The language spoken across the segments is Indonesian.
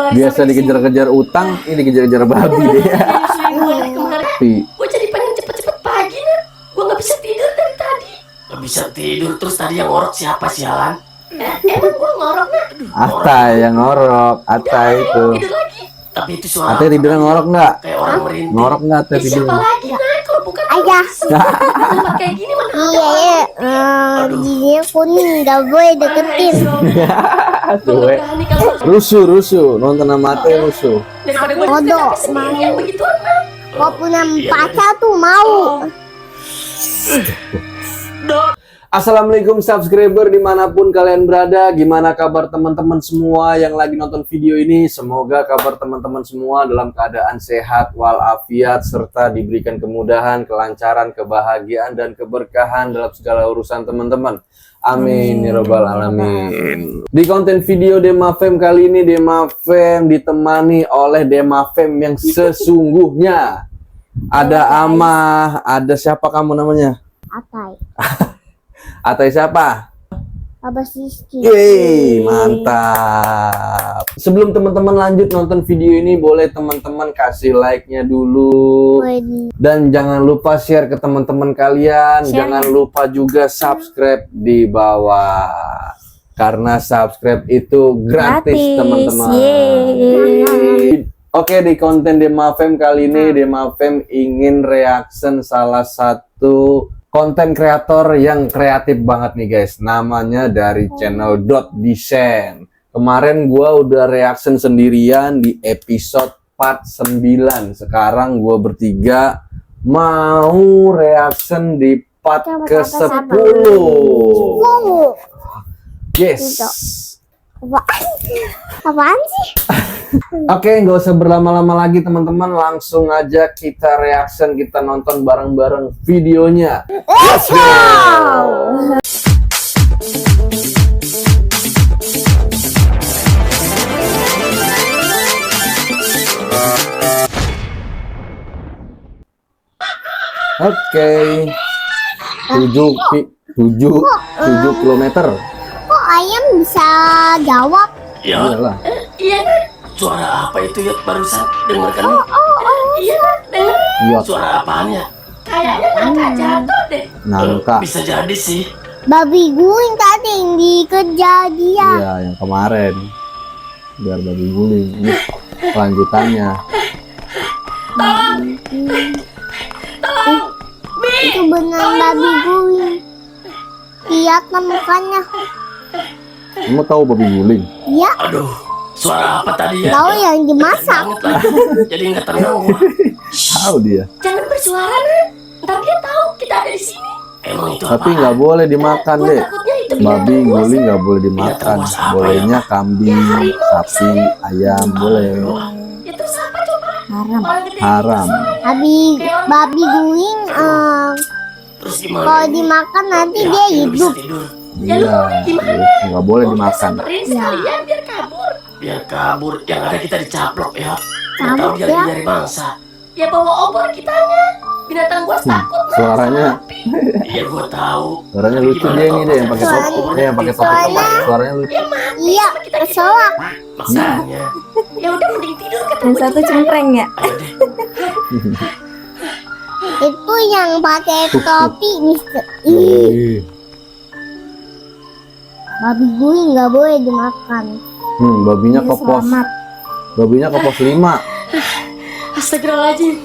Biasa dikejar-kejar utang, ini dikejar-kejar babi deh. Gue jadi pengen cepet-cepet pagi nih. Gue nggak bisa tidur dari tadi. Gak bisa tidur terus tadi yang ngorok siapa sialan? Emang gue ngorok nggak? Atai yang ngorok, Atai itu. Tidur lagi. Tapi itu suara. Atai tidurnya ngorok nggak? Kayak orang merintih. Ngorok nggak Atai Siapa tidurnya? lagi nah kalau bukan Ayah. tempat kayak gini mana? Iya, giginya kuning, gak boleh deketin. Tuh, rusuh, nonton sama Atai rusuh. Daripada gue Bodoh, sendirian begituan mah. Kau punya pacar tuh mau. Assalamualaikum subscriber dimanapun kalian berada. Gimana kabar teman-teman semua yang lagi nonton video ini? Semoga kabar teman-teman semua dalam keadaan sehat walafiat serta diberikan kemudahan, kelancaran, kebahagiaan dan keberkahan dalam segala urusan teman-teman. Amin ya robbal alamin. Di konten video Demafem kali ini, Demafem ditemani oleh Demafem yang sesungguhnya. Ada Amah, ada siapa kamu namanya? Atai. Atai siapa? Abah Siski. Yeay, mantap. Sebelum teman-teman lanjut nonton video ini, boleh teman-teman kasih like-nya dulu. Dan jangan lupa share ke teman-teman kalian. Jangan lupa juga subscribe di bawah. Karena subscribe itu gratis, teman-teman. Oke, di konten Demafem kali ini, Demafem ingin reaction salah satu konten kreator yang kreatif banget nih guys. Namanya dari channel Dot Design. Kemarin gua udah reaction sendirian di episode part 9. Sekarang gua bertiga mau reaction di part ke-10. Yes. Apaan sih? Oke, nggak usah berlama-lama lagi teman-teman, langsung aja kita reaction, kita nonton bareng-bareng videonya. Let's go! Oke. 7 kilometer. Kok ayam bisa jawab? Ya. Iyalah. Iya. Suara apa itu ya barusan? Dengarkan. Iya, dengar. Iya. Suara apaan ya? Kayaknya nangka jatuh deh. Nangka. Bisa jadi sih. Babi guling tadi yang dikejar dia. Iya, yang kemarin. Biar babi guling. Ini kelanjutannya. Itu benar babi guling. Lihat mukanya. Kamu tahu babi guling? Iya. Aduh, suara apa tadi ya? Tahu yang dimasak. Banget lah. Jadi nggak tenang. Tahu dia. Jangan bersuara nih. Ntar dia tahu kita ada di sini. Emang itu Tapi apa? nggak boleh dimakan Gua deh. takutnya itu Babi binatang buas. guling nggak boleh dimakan. Binatang buas apa Bolehnya kambing, sapi, ayam boleh. Itu siapa coba? Haram. Orang gede Haram. Babi guling Terus gimana? kalau dimakan nanti dia Nggak bisa hidup. tidur. Ya lu Iya, maunya gimana? nggak boleh Mau kita dimakan. samperin sekalian biar kabur. Biar kabur, yang ada kita dicaplok ya. Nggak tahu dia Caplok ya? lagi nyari mangsa. Ya bawa obor kitanya. Binatang buas takut. Mas. Suaranya, Iya gua tahu. suaranya lucu Gimana dia ini kalau deh yang pakai saya topi. bawa Dia yang pakai topi. Suaranya- Suaranya lucu. Ya mati Iya, sama kita keselak. Makanya. Ya udah mending tidur kata Yang gua satu juga. cempreng ya. Ayo deh. Itu yang pakai topi Mister. Ih. Babi guling nggak boleh dimakan. Babinya Iya, ke pos. selamat. Babinya ke pos 5. Astagfirullahaladzim.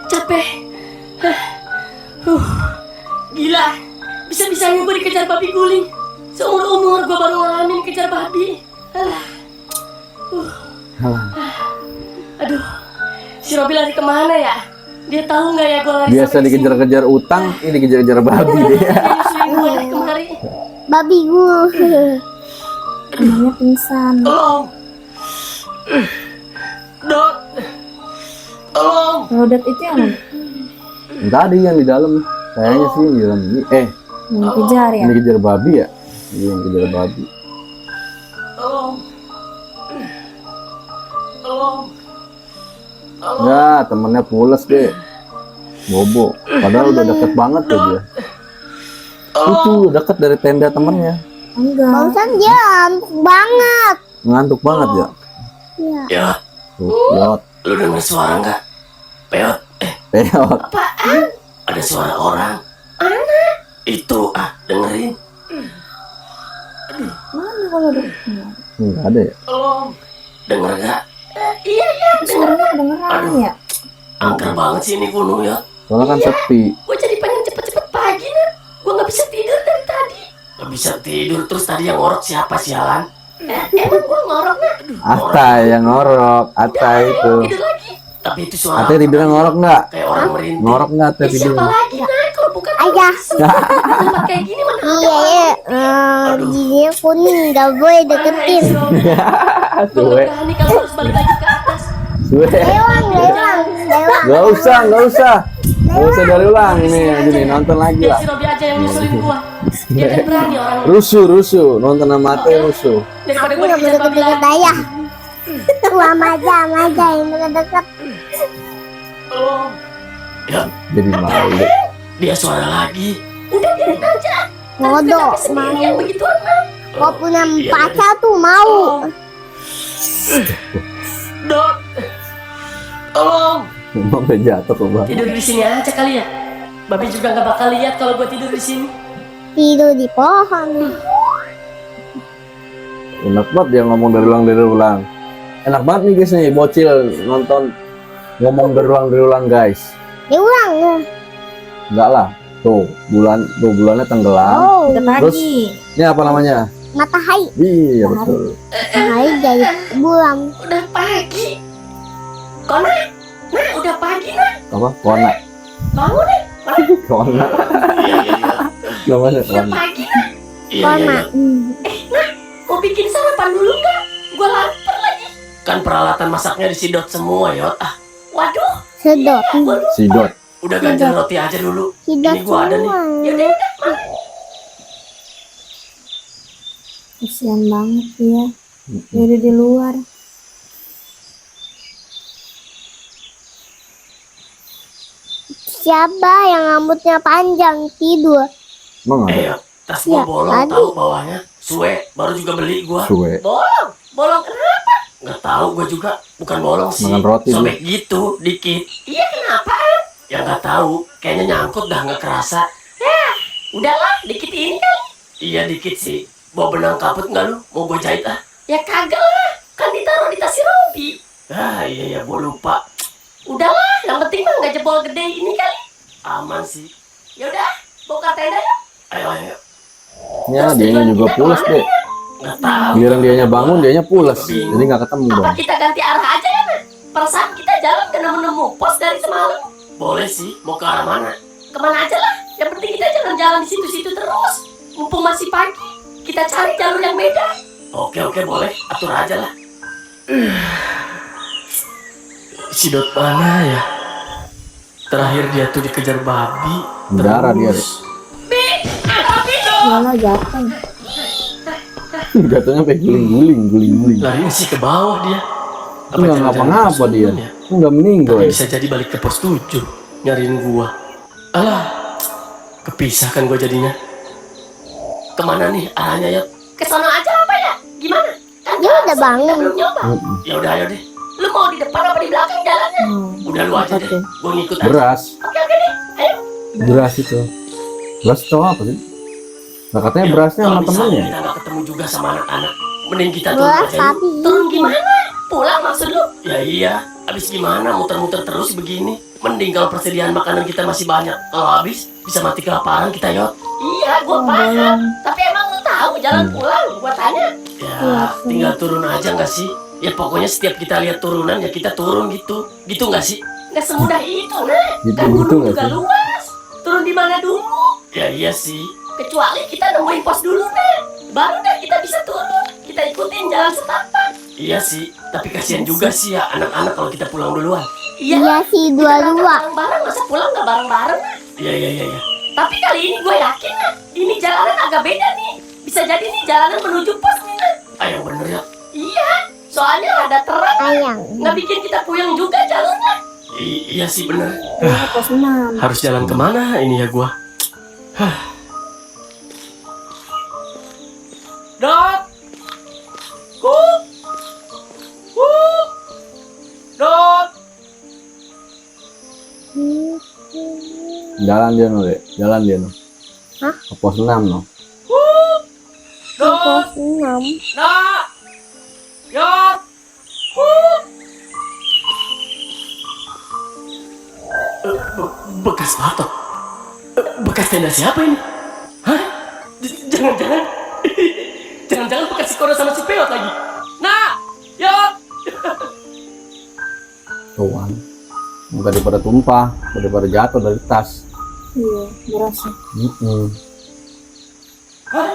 Capek. Gila. Bisa-bisanya gue dikejar babi guling. Seumur-umur gue baru ngalamin kejar babi. Aduh. Si Robi lari kemana ya? Dia tahu nggak ya gue lari Biasa sampai kesini? dikejar-kejar utang, ini dikejar-kejar babi deh. Dia nyusulin gue dari kemari. Babi guling. Namanya pingsan. Tolong. Dot. Tolong. Rodat itu yang mana? Tadi yang di dalam, kayaknya sih yang di dalam ini. Yang dikejar ya. Ini kejar babi ya? Iya, yang kejar babi. Tolong. Tolong. Ya, temennya pules deh. Bobo. Padahal udah deket banget ya dia. Itu deket dari tenda temennya. Enggak. Barusan dia ngantuk banget. Ngantuk banget ya. Iya. Ya, Yot, lu denger suara nggak? Peot, Peot. apaan? Ada suara orang. Anak. Itu, dengerin. Mana kalau ada? Enggak ada ya? Tolong. Denger nggak? Iya, denger. Suaranya kedengeran ya? Angker banget sih ini gunung ya. Soalnya kan sepi. Gue jadi pengen cepet-cepet pagi nih. Gue nggak bisa tidur dari tadi. Nggak bisa tidur, terus tadi yang ngorok siapa sialan? Emang gue ngorok nggak? Atai yang ngorok, Atai itu. Tidur lagi. Tapi itu suara Atai tidurnya ngorok nggak? kayak orang merintih. Ngorok nggak Atai Ya, siapa tidurnya? lagi nah kalau bukan Ayah. tempat kayak gini mana ada Iya orang. ya. Giginya kuning nggak boleh deketin. Gue Suwe, berani kalau harus balik lagi ke atas. suwe. Lewang. Nggak usah. Nggak usah dari ulang nih, gini nonton lagi Biar lah. si Robi aja yang nyusulin gua. Dia kan berani orang. Rusuh, nonton sama Atai rusuh. Daripada Aku gue nggak mau dikejar babi deket-deket lagi. ayah. Sama aja yang deket-deket. Tolong. Ya, Jadi malu. dia suara lagi. Udah biarin aja. Bodoh. Sendirian begituan mah. Kau punya Iya, pacar tuh mau. Dot. Tolong. Emang udah jatuh kok bang. Tidur di sini aja kali ya. Babi juga nggak bakal lihat kalau gue tidur di sini. Tidur di pohon. Enak banget dia ngomong dari ulang. Enak banget nih guys nih, bocil nonton ngomong berulang guys. Diulang. Enggak lah, tuh bulannya tenggelam. Oh. Udah Terus? pagi. Ini apa namanya? Matahari. Iya betul. Matahari jadi bulan. Udah pagi. Kona, nah udah pagi nah. Apa? Kona. Bangun deh. Kona. Iya. Namanya Udah Kona. pagi nah. Kona. Nah, mau bikin sarapan dulu nggak? Gue lapar lagi. Kan peralatan masaknya disidot semua, Yot. Waduh. Sedot. Sidot. Udah ganjel roti aja dulu. Sidot Ini gua ada nih. semua. Yaudah. Kasian banget dia. Dia udah di luar. Siapa yang rambutnya panjang tidur? Emang ada? Yot. Tas gua Ya, bolong tadi. tahu bawahnya. Suwe, baru juga beli gua. Suwe. Bolong? Bolong kenapa? Nggak tahu gua juga. Bukan bolong sih. Makan roti Sobek gitu, dikit. Iya kenapa? Ya nggak tahu. Kayaknya nyangkut dah nggak kerasa. Ya, udahlah, dikit ini kan. Iya dikit sih. Bawa benang kaput nggak lu? Mau gua jahit ah? Ya kagak lah. Kan ditaruh di tas si Robi. Iya, gua lupa. Udahlah, yang penting mah nggak jebol gede ini kali. Aman sih. Yaudah, bongkar tenda ya. Ayo. Ya dianya juga pulas deh. Nggak tahu. Giliran dianya bangun dianya pulas. Jadi nggak ketemu Apa bang. kita ganti arah aja ya, Nah? Perasaan kita jalan ke nemu-nemu pos dari semalam. Boleh sih, mau ke arah mana? Kemana aja lah. Yang penting kita jalan-jalan di situ-situ terus. Mumpung masih pagi, kita cari jalur yang beda. Oke, boleh. Atur aja lah. Si Dot mana ya? Terakhir dia tuh dikejar babi. Darah dia. Malah jatuh. Jatuhnya sampai guling. Lari sih ke bawah dia. Enggak ngapa-ngapa dia. Enggak meninggal. Tapi bisa jadi balik ke pos 7 nyariin gua. Alah, kepisah kan gua jadinya. Kemana nih arahnya ya? Ke sana aja apa ya? Gimana? Kan Dia udah bangun. belum nyoba. Ya udah ayo deh. Lu mau di depan apa di belakang jalannya? Udah lu aja deh. Oke. Gua ngikut aja. Beras. Oke deh. Ayo. Beras itu. Beras itu apa sih? Nah katanya berasnya sama Kalau misalnya temennya. kita nggak ketemu juga sama anak-anak, mending kita turun Beras aja. yuk. tapi. Turun gimana? Pulang maksud lu? Ya iya. Abis gimana muter-muter terus begini? Mending kalau persediaan makanan kita masih banyak. Kalau habis bisa mati kelaparan kita Yot. Iya, gua paham. Tapi emang lu tahu jalan pulang? Gua tanya. Ya, tinggal turun aja nggak sih? Ya pokoknya setiap kita lihat turunan ya kita turun gitu. Gitu nggak sih? Nggak semudah itu, Nah. Gitu, Kan gitu gunung nggak juga sih? luas. Turun di mana dulu? Ya iya sih. Kecuali kita nemuin pos dulu, Nah. Baru deh kita bisa turun. Kita ikutin jalan setapak. Iya sih, tapi kasihan juga sih ya anak-anak kalau kita pulang duluan. Iya sih, kita dua-dua. berangkat bareng-bareng, masa pulang nggak bareng-bareng? Nah? Iya. Tapi kali ini gue yakin, Nah. Ini jalanan agak beda nih. Bisa jadi nih jalanan menuju pos nih, Nah. Ayo bener ya? Iya, soalnya rada terang. Ayang. Nggak bikin kita puyeng juga jalurnya. Iya sih bener. Pos 6. Harus jalan kemana ini ya gua? Dot! Ku! Jalan dia no, Dek. Jalan dia no. Hah? Ke pos 6 no. Pos 6. Nak. Ya. Bekas patok. Bekas tenda siapa ini? Hah? Jangan-jangan. Jangan-jangan bekas si Kono sama si Peot lagi. Nak. Ya. Tuan. Daripada tumpah, daripada jatuh dari tas. Iya, berasa. Hah?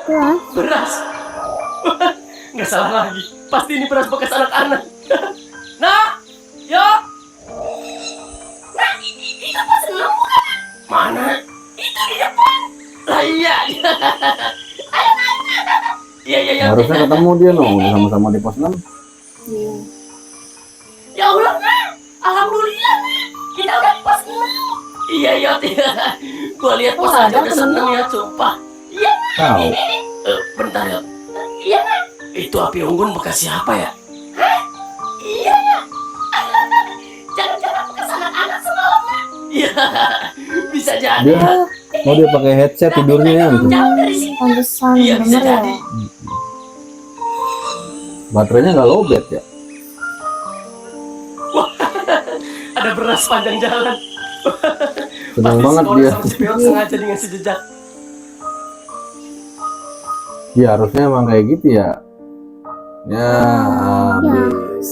Ya. Beras. Nggak salah lagi. Pasti ini beras bekas anak-anak. Nak. Ya. Nah, itu pas enam bukan? Mana? Itu di depan. Lah iya. Ayo, iya, iya, iya. Harusnya ketemu dia no, udah sama-sama di pos 6. Iya. Ya Allah, Nak. Alhamdulillah, Nak. Kita udah di pos 6. Iya, iya. Gua lihat pos Oh, aja ada udah temen seneng lu. ya, sumpah. Iya, Nak. Tahu. Bentar ya. Iya, Nak. Itu api unggun bekas siapa ya? Hah? Iya, Nak. Jangan-jangan bekas anak-anak semalam, Nak. Iya, bisa jadi. Dia mau dia pakai headset tidurnya ya gitu. Jauh dari sini. Pantesan Iya, bisa bener ya. jadi. Baterainya nggak lowbat ya. Wah, ada beras panjang jalan. Senang Pasti banget si Kono dia. sama si Peot sengaja nih ngasih jejak. Ya harusnya emang kayak gitu ya. Ya habis.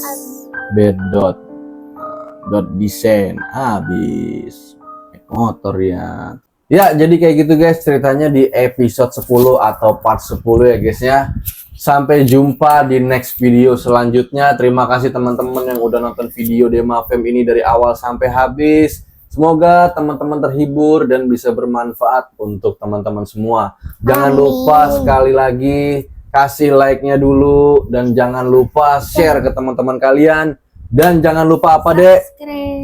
Bed dot. Dot desain habis. Motor ya. Ya jadi kayak gitu guys ceritanya di episode 10 atau part 10 ya guys ya. Sampai jumpa di next video selanjutnya. Terima kasih teman-teman yang udah nonton video Demafem ini dari awal sampai habis. Semoga teman-teman terhibur dan bisa bermanfaat untuk teman-teman semua. Jangan Amin. lupa sekali lagi kasih like-nya dulu dan jangan lupa share ke teman-teman kalian dan jangan lupa apa Dek?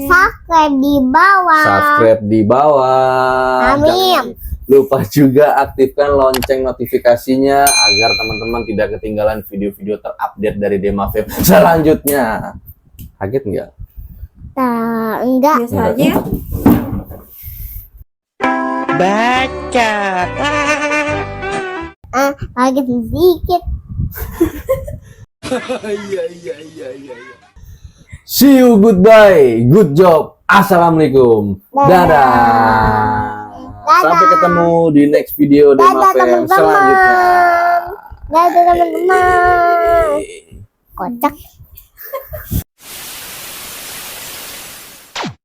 Subscribe di bawah. Subscribe di bawah. Amin. Jangan lupa juga aktifkan lonceng notifikasinya agar teman-teman tidak ketinggalan video-video terupdate dari Demafem selanjutnya. Kaget nggak? Nah, enggak. Biasa aja ya. Lagi sedikit. See you, goodbye, good job, assalamualaikum, dadah. Dadah. Sampai ketemu di next video Dadah Demafem teman-teman. selanjutnya. Dadah teman-teman. Kocak.